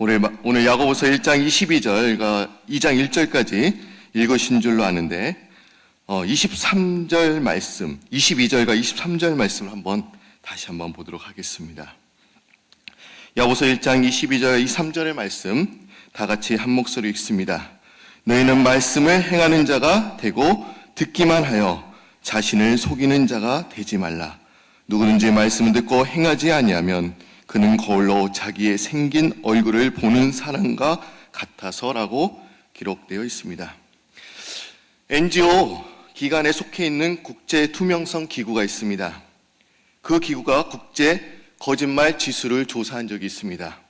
오늘 야고보서 1장 22절과 2장 1절까지 읽으신 줄로 아는데 23절 말씀, 22절과 23절 말씀을 다시 한번 보도록 하겠습니다. 야고보서 1장 22절, 23절의 말씀 다 같이 한 목소리 읽습니다. 너희는 말씀을 행하는 자가 되고 듣기만 하여 자신을 속이는 자가 되지 말라. 누구든지 말씀을 듣고 행하지 아니하면 그는 거울로 자기의 생긴 얼굴을 보는 사람과 같아서라고 기록되어 있습니다. NGO 기관에 속해 있는 국제 투명성 기구가 있습니다. 그 기구가 국제 거짓말 지수를 조사한 적이 있습니다.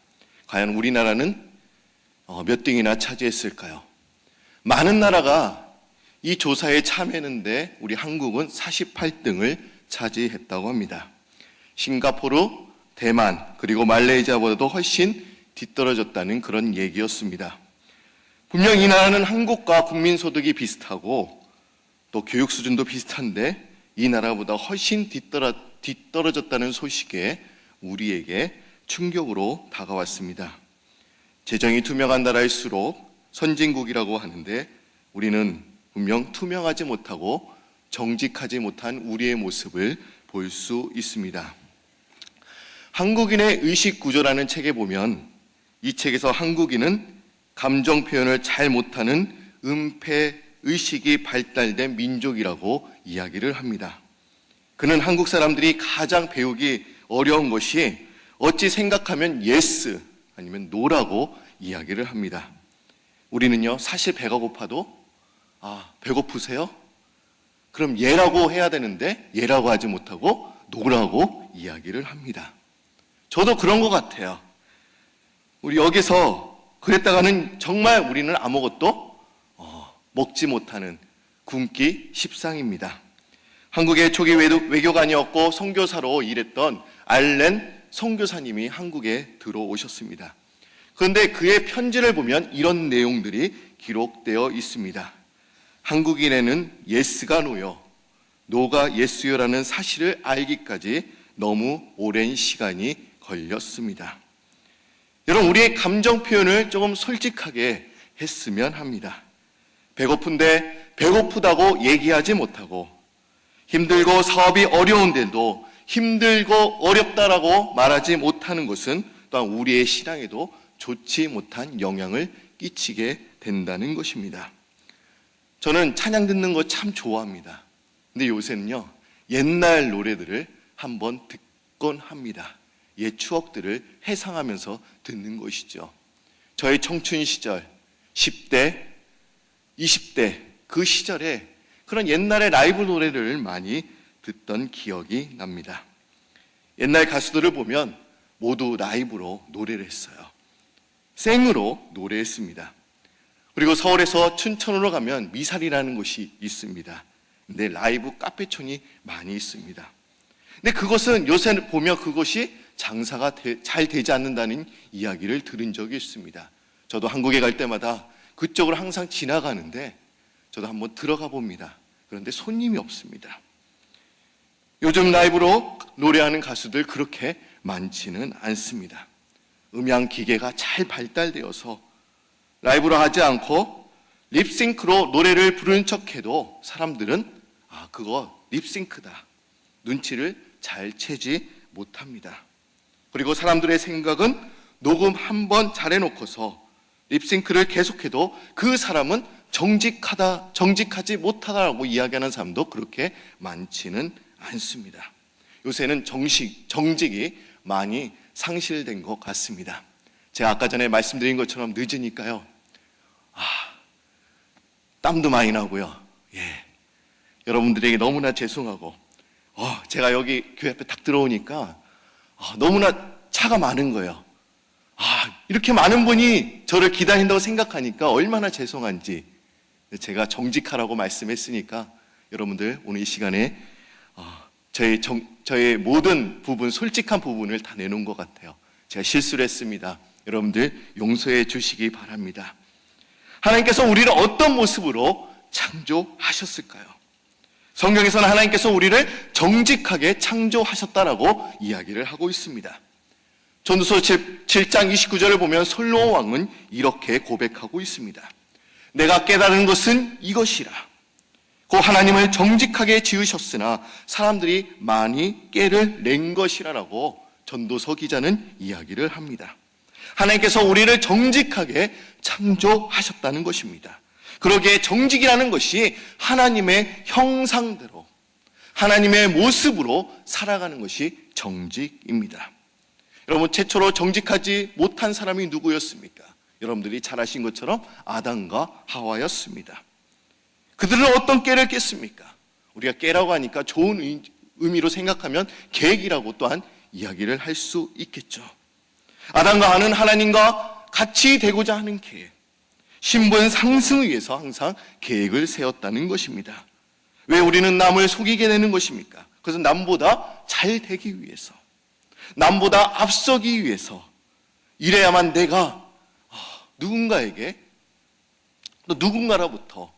과연 우리나라는 몇 등이나 차지했을까요? 많은 나라가 이 조사에 참여했는데 우리 한국은 48등을 차지했다고 합니다. 싱가포르, 대만, 그리고 말레이시아보다도 훨씬 뒤떨어졌다는 그런 얘기였습니다. 분명 이 나라는 한국과 국민소득이 비슷하고 또 교육 수준도 비슷한데 이 나라보다 훨씬 뒤떨어졌다는 소식에 우리에게 충격으로 다가왔습니다. 재정이 투명한 나라일수록 선진국이라고 하는데 우리는 분명 투명하지 못하고 정직하지 못한 우리의 모습을 볼 수 있습니다. 한국인의 의식구조라는 책에 보면 이 책에서 한국인은 감정 표현을 잘 못하는 은폐의식이 발달된 민족이라고 이야기를 합니다. 그는 한국 사람들이 가장 배우기 어려운 것이 어찌 생각하면 yes 아니면 no라고 이야기를 합니다. 우리는요, 사실 배가 고파도 배고프세요? 그럼 예라고 해야 되는데 예라고 하지 못하고 노라고 이야기를 합니다. 저도 그런 것 같아요. 우리 여기서 그랬다가는 정말 우리는 아무것도 먹지 못하는 굶기 십상입니다. 한국의 초기 외교관이었고 선교사로 일했던 알렌 선교사님이 한국에 들어오셨습니다. 그런데 그의 편지를 보면 이런 내용들이 기록되어 있습니다. 한국인에는 예스가 노요, 노가 예스요라는 사실을 알기까지 너무 오랜 시간이 걸렸습니다. 여러분, 우리의 감정 표현을 조금 솔직하게 했으면 합니다. 배고픈데 배고프다고 얘기하지 못하고, 힘들고 사업이 어려운데도 힘들고 어렵다라고 말하지 못하는 것은 또한 우리의 신앙에도 좋지 못한 영향을 끼치게 된다는 것입니다. 저는 찬양 듣는 거 참 좋아합니다. 근데 요새는요, 옛날 노래들을 한번 듣곤 합니다. 옛 추억들을 회상하면서 듣는 것이죠. 저의 청춘 시절, 10대, 20대 그 시절에 그런 옛날의 라이브 노래를 많이 듣던 기억이 납니다. 옛날 가수들을 보면 모두 라이브로 노래를 했어요. 생으로 노래했습니다. 그리고 서울에서 춘천으로 가면 미살이라는 곳이 있습니다. 근데 라이브 카페촌이 많이 있습니다. 근데 그것은 요새 보면 그것이 장사가 잘 되지 않는다는 이야기를 들은 적이 있습니다. 저도 한국에 갈 때마다 그쪽으로 항상 지나가는데 저도 한번 들어가 봅니다. 그런데 손님이 없습니다. 요즘 라이브로 노래하는 가수들 그렇게 많지는 않습니다. 음향 기계가 잘 발달되어서 라이브로 하지 않고 립싱크로 노래를 부르는 척해도 사람들은 그거 립싱크다, 눈치를 잘 채지 못합니다. 그리고 사람들의 생각은 녹음 한 번 잘해놓고서 립싱크를 계속해도 그 사람은 정직하지 못하다라고 이야기하는 사람도 그렇게 많지는 않습니다. 요새는 정직이 많이 상실된 것 같습니다. 제가 아까 전에 말씀드린 것처럼 늦으니까요, 땀도 많이 나고요. 여러분들에게 너무나 죄송하고, 제가 여기 교회 앞에 딱 들어오니까 너무나 차가 많은 거예요. 이렇게 많은 분이 저를 기다린다고 생각하니까 얼마나 죄송한지. 제가 정직하라고 말씀했으니까 여러분들 오늘 이 시간에 저의 모든 부분, 솔직한 부분을 다 내놓은 것 같아요. 제가 실수를 했습니다. 여러분들 용서해 주시기 바랍니다. 하나님께서 우리를 어떤 모습으로 창조하셨을까요? 성경에서는 하나님께서 우리를 정직하게 창조하셨다라고 이야기를 하고 있습니다. 전도서 7장 29절을 보면 솔로몬 왕은 이렇게 고백하고 있습니다. 내가 깨달은 것은 이것이라. 고 하나님을 정직하게 지으셨으나 사람들이 많이 깨를 낸 것이라라고 전도서 기자는 이야기를 합니다. 하나님께서 우리를 정직하게 창조하셨다는 것입니다. 그러기에 정직이라는 것이 하나님의 형상대로, 하나님의 모습으로 살아가는 것이 정직입니다. 여러분, 최초로 정직하지 못한 사람이 누구였습니까? 여러분들이 잘 아신 것처럼 아담과 하와였습니다. 그들은 어떤 깨를 깼습니까? 우리가 깨라고 하니까 좋은 의미로 생각하면 계획이라고 또한 이야기를 할 수 있겠죠. 아담과 하와는 하나님과 같이 되고자 하는 계획, 신분 상승을 위해서 항상 계획을 세웠다는 것입니다. 왜 우리는 남을 속이게 되는 것입니까? 그것은 남보다 잘 되기 위해서, 남보다 앞서기 위해서, 이래야만 내가 누군가에게 또 누군가로부터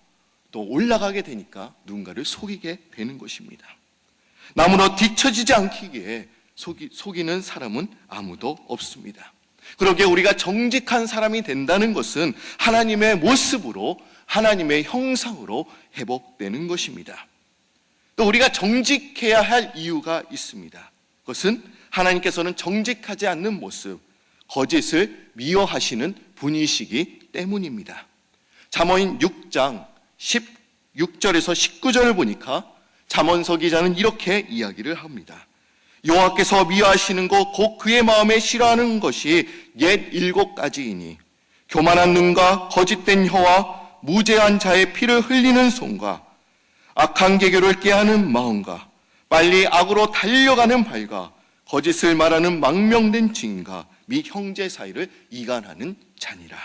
또 올라가게 되니까 누군가를 속이게 되는 것입니다. 남으로 뒤처지지 않기에 속이는 사람은 아무도 없습니다. 그러기에 우리가 정직한 사람이 된다는 것은 하나님의 모습으로, 하나님의 형상으로 회복되는 것입니다. 또 우리가 정직해야 할 이유가 있습니다. 그것은 하나님께서는 정직하지 않는 모습, 거짓을 미워하시는 분이시기 때문입니다. 잠언 6장 16절에서 19절을 보니까 잠언서 기자는 이렇게 이야기를 합니다. 여호와께서 미워하시는 것 곧 그의 마음에 싫어하는 것이 옛 7가지이니 교만한 눈과 거짓된 혀와 무죄한 자의 피를 흘리는 손과 악한 계교를 깨하는 마음과 빨리 악으로 달려가는 발과 거짓을 말하는 망명된 증인과 및 형제 사이를 이간하는 자니라.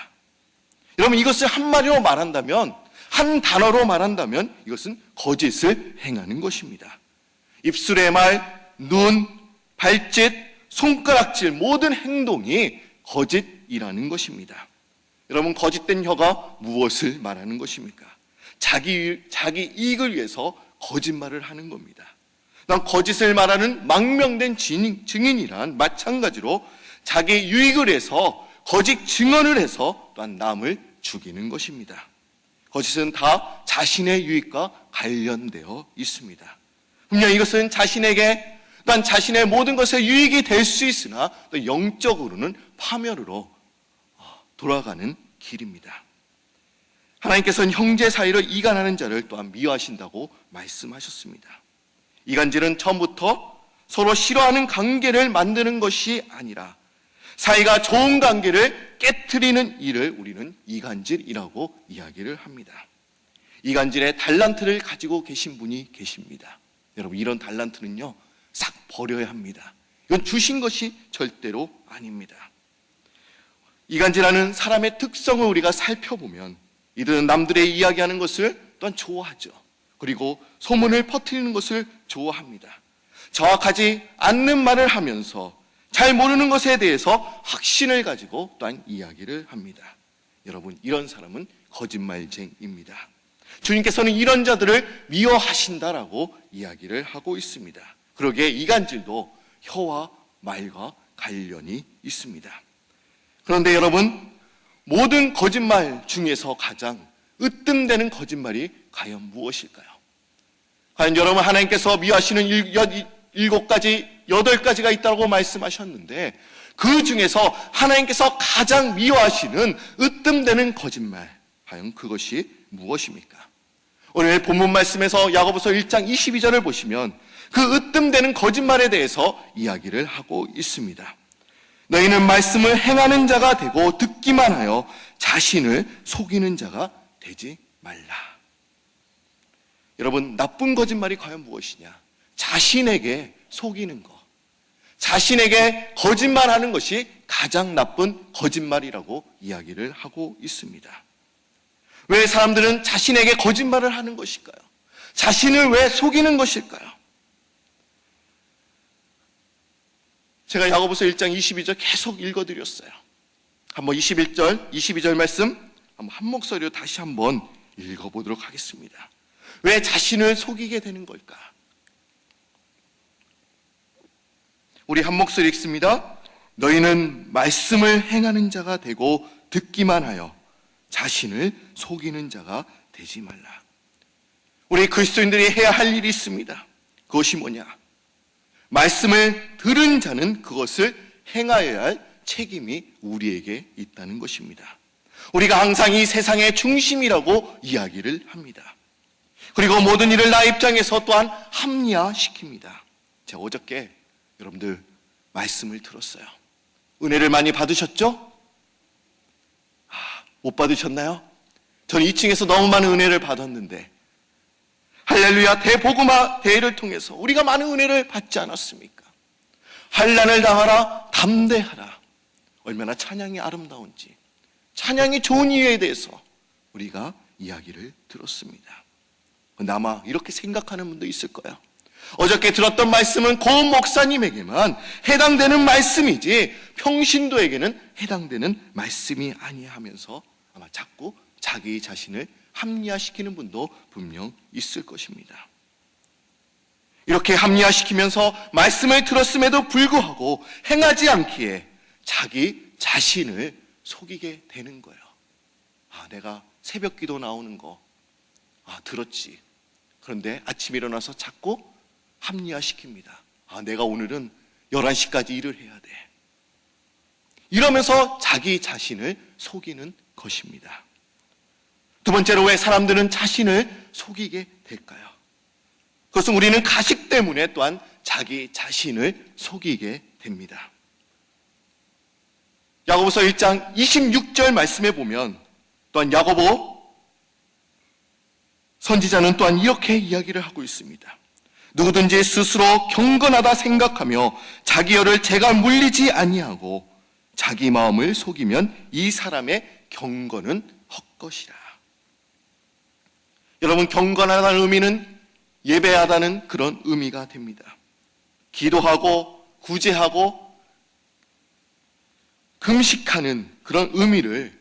여러분, 이것을 한마디로 말한다면, 한 단어로 말한다면 이것은 거짓을 행하는 것입니다. 입술의 말, 눈, 발짓, 손가락질, 모든 행동이 거짓이라는 것입니다. 여러분, 거짓된 혀가 무엇을 말하는 것입니까? 자기 이익을 위해서 거짓말을 하는 겁니다. 난 거짓을 말하는 망명된 증인이란 마찬가지로 자기 유익을 해서 거짓 증언을 해서 또한 남을 죽이는 것입니다. 거짓은 다 자신의 유익과 관련되어 있습니다. 분명 이것은 자신에게 또한 자신의 모든 것에 유익이 될 수 있으나 또 영적으로는 파멸으로 돌아가는 길입니다. 하나님께서는 형제 사이를 이간하는 자를 또한 미워하신다고 말씀하셨습니다. 이간질은 처음부터 서로 싫어하는 관계를 만드는 것이 아니라 사이가 좋은 관계를 깨트리는 일을 우리는 이간질이라고 이야기를 합니다. 이간질의 달란트를 가지고 계신 분이 계십니다. 여러분, 이런 달란트는요, 싹 버려야 합니다. 이건 주신 것이 절대로 아닙니다. 이간질하는 사람의 특성을 우리가 살펴보면 이들은 남들의 이야기하는 것을 또한 좋아하죠. 그리고 소문을 퍼뜨리는 것을 좋아합니다. 정확하지 않는 말을 하면서 잘 모르는 것에 대해서 확신을 가지고 또한 이야기를 합니다. 여러분, 이런 사람은 거짓말쟁이입니다. 주님께서는 이런 자들을 미워하신다라고 이야기를 하고 있습니다. 그러기에 이간질도 혀와 말과 관련이 있습니다. 그런데 여러분, 모든 거짓말 중에서 가장 으뜸되는 거짓말이 과연 무엇일까요? 과연 여러분, 하나님께서 미워하시는 7가지, 8가지가 있다고 말씀하셨는데 그 중에서 하나님께서 가장 미워하시는 으뜸되는 거짓말, 과연 그것이 무엇입니까? 오늘 본문 말씀에서 야고보서 1장 22절을 보시면 그 으뜸되는 거짓말에 대해서 이야기를 하고 있습니다. 너희는 말씀을 행하는 자가 되고 듣기만 하여 자신을 속이는 자가 되지 말라. 여러분, 나쁜 거짓말이 과연 무엇이냐? 자신에게 속이는 것, 자신에게 거짓말하는 것이 가장 나쁜 거짓말이라고 이야기를 하고 있습니다. 왜 사람들은 자신에게 거짓말을 하는 것일까요? 자신을 왜 속이는 것일까요? 제가 야고보서 1장 22절 계속 읽어드렸어요. 한번 21절, 22절 말씀 한번 한 목소리로 다시 한번 읽어보도록 하겠습니다. 왜 자신을 속이게 되는 걸까? 우리 한 목소리 읽습니다. 너희는 말씀을 행하는 자가 되고 듣기만 하여 자신을 속이는 자가 되지 말라. 우리 그리스도인들이 해야 할 일이 있습니다. 그것이 뭐냐? 말씀을 들은 자는 그것을 행하여야 할 책임이 우리에게 있다는 것입니다. 우리가 항상 이 세상의 중심이라고 이야기를 합니다. 그리고 모든 일을 나 입장에서 또한 합리화시킵니다. 제가 어저께 여러분들 말씀을 들었어요. 은혜를 많이 받으셨죠? 못 받으셨나요? 저는 2층에서 너무 많은 은혜를 받았는데 할렐루야 대복음화 대회를 통해서 우리가 많은 은혜를 받지 않았습니까? 환난을 당하라 담대하라. 얼마나 찬양이 아름다운지, 찬양이 좋은 이유에 대해서 우리가 이야기를 들었습니다. 근데 아마 이렇게 생각하는 분도 있을 거예요. 어저께 들었던 말씀은 고은 목사님에게만 해당되는 말씀이지 평신도에게는 해당되는 말씀이 아니하면서 아마 자꾸 자기 자신을 합리화시키는 분도 분명 있을 것입니다. 이렇게 합리화시키면서 말씀을 들었음에도 불구하고 행하지 않기에 자기 자신을 속이게 되는 거예요. 내가 새벽 기도 나오는 거 들었지. 그런데 아침에 일어나서 자꾸 합리화시킵니다. 내가 오늘은 11시까지 일을 해야 돼. 이러면서 자기 자신을 속이는 것입니다. 두 번째로 왜 사람들은 자신을 속이게 될까요? 그것은 우리는 가식 때문에 또한 자기 자신을 속이게 됩니다. 야고보서 1장 26절 말씀에 보면 또한 야고보 선지자는 또한 이렇게 이야기를 하고 있습니다. 누구든지 스스로 경건하다 생각하며 자기 혀를 죄가 물리지 아니하고 자기 마음을 속이면 이 사람의 경건은 헛것이라. 여러분, 경건하다는 의미는 예배하다는 그런 의미가 됩니다. 기도하고 구제하고 금식하는 그런 의미를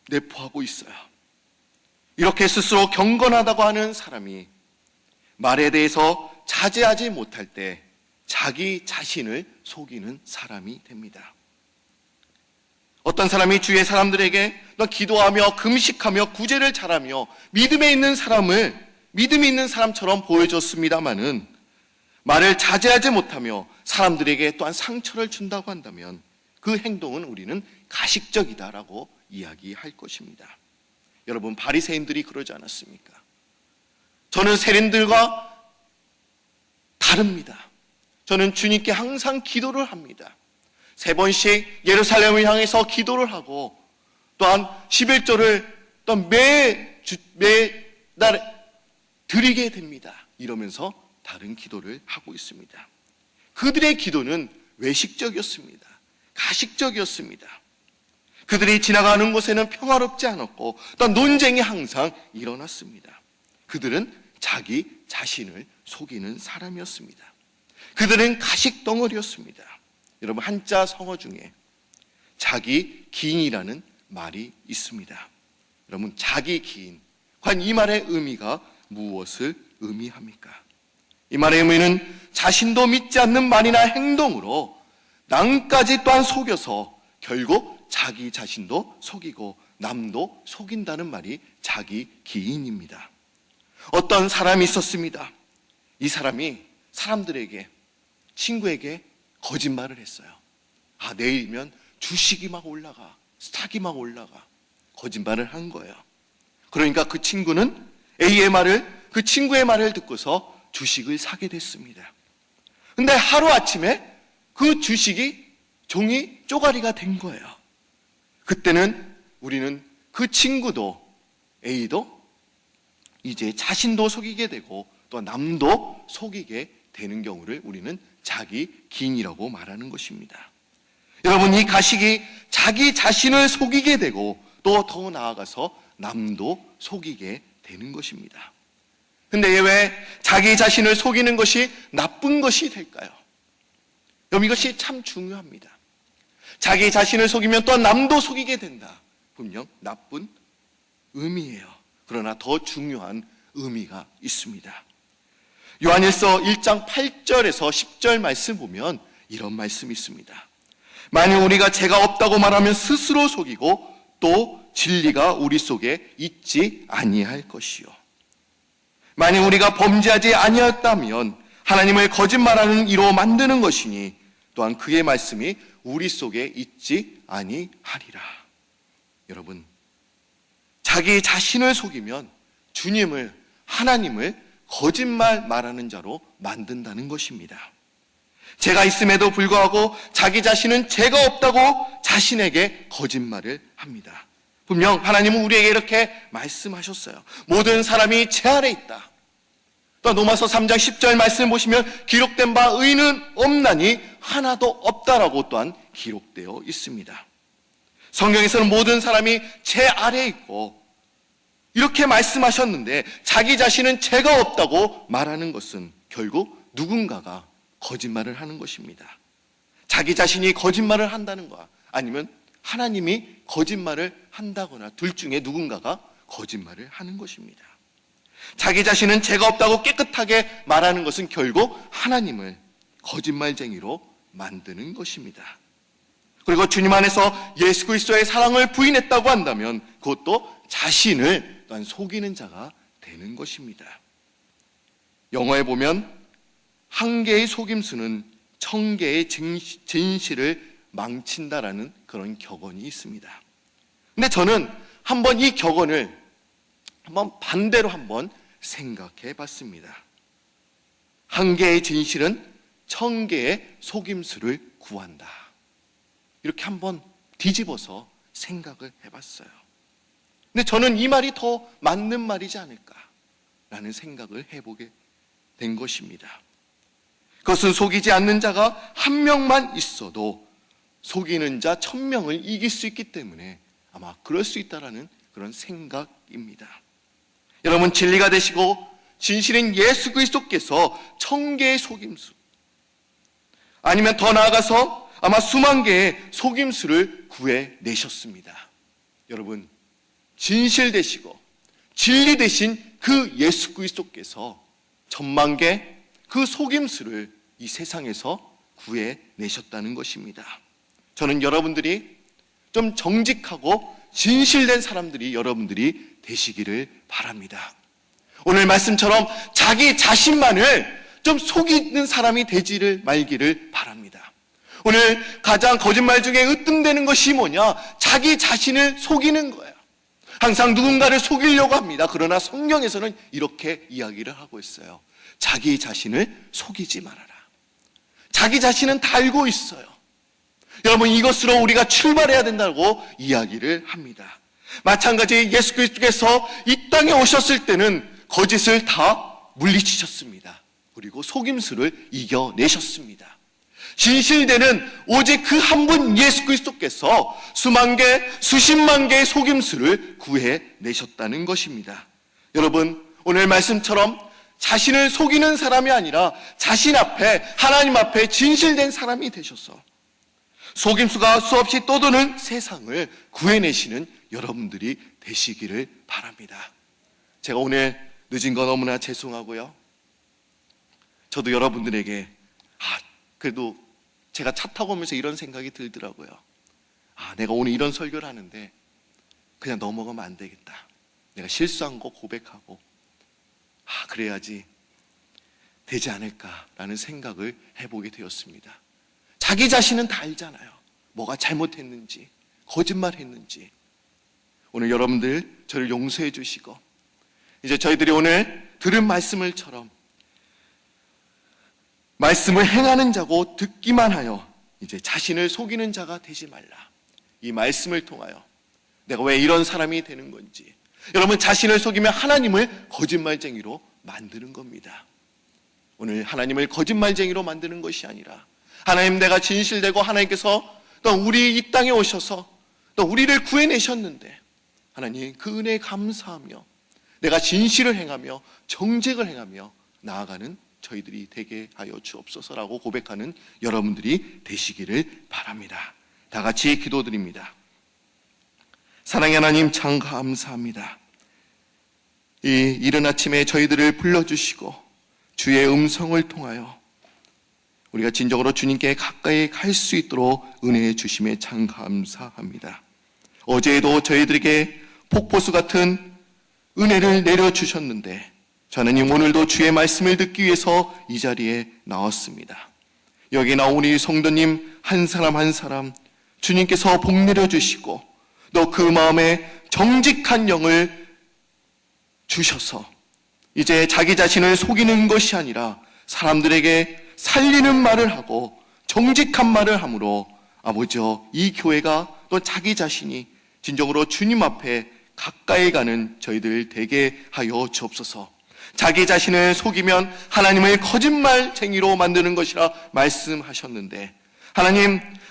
내포하고 있어요. 이렇게 스스로 경건하다고 하는 사람이 말에 대해서 자제하지 못할 때 자기 자신을 속이는 사람이 됩니다. 어떤 사람이 주위의 사람들에게 기도하며 금식하며 구제를 잘하며 믿음이 있는 사람처럼 보여줬습니다마는 말을 자제하지 못하며 사람들에게 또한 상처를 준다고 한다면 그 행동은 우리는 가식적이다라고 이야기할 것입니다. 여러분, 바리새인들이 그러지 않았습니까? 저는 세린들과 다릅니다. 저는 주님께 항상 기도를 합니다. 3번씩 예루살렘을 향해서 기도를 하고 또한 11조를 또한 매달 드리게 됩니다. 이러면서 다른 기도를 하고 있습니다. 그들의 기도는 외식적이었습니다. 가식적이었습니다. 그들이 지나가는 곳에는 평화롭지 않았고 또한 논쟁이 항상 일어났습니다. 그들은 자기 자신을 속이는 사람이었습니다. 그들은 가식덩어리였습니다. 여러분, 한자 성어 중에 자기 기인이라는 말이 있습니다. 여러분, 자기 기인, 과연 이 말의 의미가 무엇을 의미합니까? 이 말의 의미는 자신도 믿지 않는 말이나 행동으로 남까지 또한 속여서 결국 자기 자신도 속이고 남도 속인다는 말이 자기 기인입니다. 어떤 사람이 있었습니다. 이 사람이 사람들에게, 친구에게 거짓말을 했어요. 내일이면 주식이 막 올라가, 스탁이 막 올라가. 거짓말을 한 거예요. 그러니까 그 친구는 그 친구의 말을 듣고서 주식을 사게 됐습니다. 근데 하루아침에 그 주식이 종이 쪼가리가 된 거예요. 그때는 우리는 그 친구도 A도 이제 자신도 속이게 되고 또 남도 속이게 되는 경우를 우리는 자기 기인이라고 말하는 것입니다. 여러분, 이 가식이 자기 자신을 속이게 되고 또 더 나아가서 남도 속이게 되는 것입니다. 근데 왜 자기 자신을 속이는 것이 나쁜 것이 될까요? 여러분, 이것이 참 중요합니다. 자기 자신을 속이면 또 남도 속이게 된다. 분명 나쁜 의미예요. 그러나 더 중요한 의미가 있습니다. 요한일서 1장 8절에서 10절 말씀 보면 이런 말씀이 있습니다. 만일 우리가 죄가 없다고 말하면 스스로 속이고 또 진리가 우리 속에 있지 아니할 것이요. 만일 우리가 범죄하지 아니었다면 하나님을 거짓말하는 이로 만드는 것이니 또한 그의 말씀이 우리 속에 있지 아니하리라. 여러분, 자기 자신을 속이면 주님을, 하나님을 거짓말 말하는 자로 만든다는 것입니다. 죄가 있음에도 불구하고 자기 자신은 죄가 없다고 자신에게 거짓말을 합니다. 분명 하나님은 우리에게 이렇게 말씀하셨어요. 모든 사람이 죄 아래 있다. 또 로마서 3장 10절 말씀 보시면 기록된 바 의는 없나니 하나도 없다라고 또한 기록되어 있습니다. 성경에서는 모든 사람이 죄 아래 있고 이렇게 말씀하셨는데 자기 자신은 죄가 없다고 말하는 것은 결국 누군가가 거짓말을 하는 것입니다. 자기 자신이 거짓말을 한다는 거 아니면 하나님이 거짓말을 한다거나 둘 중에 누군가가 거짓말을 하는 것입니다. 자기 자신은 죄가 없다고 깨끗하게 말하는 것은 결국 하나님을 거짓말쟁이로 만드는 것입니다. 그리고 주님 안에서 예수 그리스도의 사랑을 부인했다고 한다면 그것도 자신을 또한 속이는 자가 되는 것입니다. 영어에 보면 한 개의 속임수는 1000개의 진실을 망친다라는 그런 격언이 있습니다. 근데 저는 한번 이 격언을 한번 반대로 한번 생각해 봤습니다. 한 개의 진실은 1000개의 속임수를 구한다. 이렇게 한번 뒤집어서 생각을 해봤어요. 근데 저는 이 말이 더 맞는 말이지 않을까라는 생각을 해보게 된 것입니다. 그것은 속이지 않는 자가 한 명만 있어도 속이는 자 1000명을 이길 수 있기 때문에 아마 그럴 수 있다라는 그런 생각입니다. 여러분, 진리가 되시고 진실인 예수 그리스도께서 1000개의 속임수 아니면 더 나아가서 아마 수만 개의 속임수를 구해내셨습니다. 여러분, 진실 되시고 진리 되신 그 예수 그리스도께서 1000만 개 그 속임수를 이 세상에서 구해내셨다는 것입니다. 저는 여러분들이 좀 정직하고 진실된 사람들이 여러분들이 되시기를 바랍니다. 오늘 말씀처럼 자기 자신만을 좀 속이는 사람이 되지를 말기를 바랍니다. 오늘 가장 거짓말 중에 으뜸되는 것이 뭐냐? 자기 자신을 속이는 거예요. 항상 누군가를 속이려고 합니다. 그러나 성경에서는 이렇게 이야기를 하고 있어요. 자기 자신을 속이지 말아라. 자기 자신은 다 알고 있어요. 여러분, 이것으로 우리가 출발해야 된다고 이야기를 합니다. 마찬가지 예수 그리스도께서 이 땅에 오셨을 때는 거짓을 다 물리치셨습니다. 그리고 속임수를 이겨내셨습니다. 진실되는 오직 그 한 분 예수 그리스도께서 수만 개, 수십만 개의 속임수를 구해내셨다는 것입니다. 여러분, 오늘 말씀처럼 자신을 속이는 사람이 아니라 자신 앞에, 하나님 앞에 진실된 사람이 되셔서 속임수가 수없이 떠도는 세상을 구해내시는 여러분들이 되시기를 바랍니다. 제가 오늘 늦은 거 너무나 죄송하고요. 저도 여러분들에게 그래도 제가 차 타고 오면서 이런 생각이 들더라고요. 내가 오늘 이런 설교를 하는데 그냥 넘어가면 안 되겠다. 내가 실수한 거 고백하고 그래야지 되지 않을까라는 생각을 해보게 되었습니다. 자기 자신은 다 알잖아요. 뭐가 잘못했는지, 거짓말했는지. 오늘 여러분들 저를 용서해 주시고 이제 저희들이 오늘 들은 말씀을처럼 말씀을 행하는 자고 듣기만 하여 이제 자신을 속이는 자가 되지 말라. 이 말씀을 통하여 내가 왜 이런 사람이 되는 건지, 여러분, 자신을 속이면 하나님을 거짓말쟁이로 만드는 겁니다. 오늘 하나님을 거짓말쟁이로 만드는 것이 아니라 하나님, 내가 진실되고 하나님께서 또 우리 이 땅에 오셔서 또 우리를 구해내셨는데 하나님 그 은혜에 감사하며 내가 진실을 행하며 정직을 행하며 나아가는 저희들이 되게 하여 주옵소서라고 고백하는 여러분들이 되시기를 바랍니다. 다 같이 기도드립니다. 사랑의 하나님, 참 감사합니다. 이 이른 아침에 저희들을 불러주시고 주의 음성을 통하여 우리가 진정으로 주님께 가까이 갈 수 있도록 은혜해 주심에 참 감사합니다. 어제에도 저희들에게 폭포수 같은 은혜를 내려주셨는데 저는 오늘도 주의 말씀을 듣기 위해서 이 자리에 나왔습니다. 여기 나온 우리 성도님 한 사람 한 사람 주님께서 복 내려주시고 또 그 마음에 정직한 영을 주셔서 이제 자기 자신을 속이는 것이 아니라 사람들에게 살리는 말을 하고 정직한 말을 함으로 아버지여 이 교회가 또 자기 자신이 진정으로 주님 앞에 가까이 가는 저희들 되게 하여 주옵소서. 자기 자신을 속이면 하나님을 거짓말쟁이로 만드는 것이라 말씀하셨는데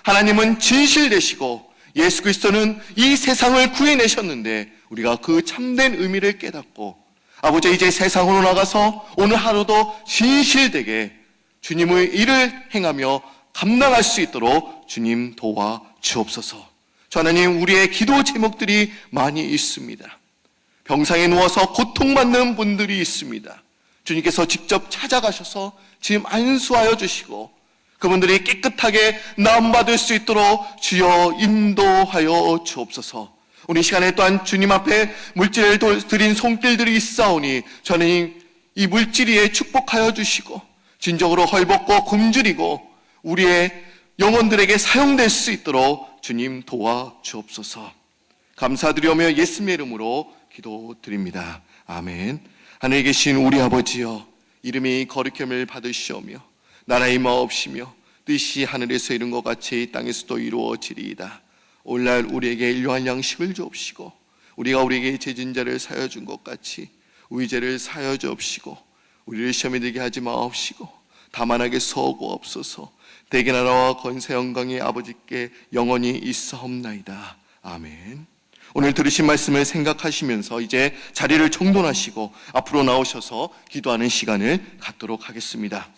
하나님은 진실되시고 예수 그리스도는 이 세상을 구해내셨는데 우리가 그 참된 의미를 깨닫고 아버지 이제 세상으로 나가서 오늘 하루도 진실되게 주님의 일을 행하며 감당할 수 있도록 주님 도와 주옵소서. 저 하나님 우리의 기도 제목들이 많이 있습니다. 병상에 누워서 고통받는 분들이 있습니다. 주님께서 직접 찾아가셔서 지금 안수하여 주시고 그분들이 깨끗하게 나음받을 수 있도록 주여 인도하여 주옵소서. 우리 시간에 또한 주님 앞에 물질을 드린 손길들이 있사오니 저는 이 물질 위에 축복하여 주시고 진정으로 헐벗고 굶주리고 우리의 영혼들에게 사용될 수 있도록 주님 도와 주옵소서. 감사드리오며 예수님의 이름으로 기도드립니다. 아멘. 하늘에 계신 우리 아버지여 이름이 거룩함을 받으시오며 나라의 마옵시며 뜻이 하늘에서 이룬 것 같이 땅에서도 이루어지리이다. 오늘날 우리에게 일용할 양식을 주옵시고 우리가 우리에게 죄진 자를 사하여 준 것 같이 우리 죄를 사하여 주옵시고 우리를 시험에 들게 하지 마옵시고 다만하게 서구옵소서. 대개 나라와 권세 영광이 아버지께 영원히 있사옵나이다. 아멘. 오늘 들으신 말씀을 생각하시면서 이제 자리를 정돈하시고 앞으로 나오셔서 기도하는 시간을 갖도록 하겠습니다.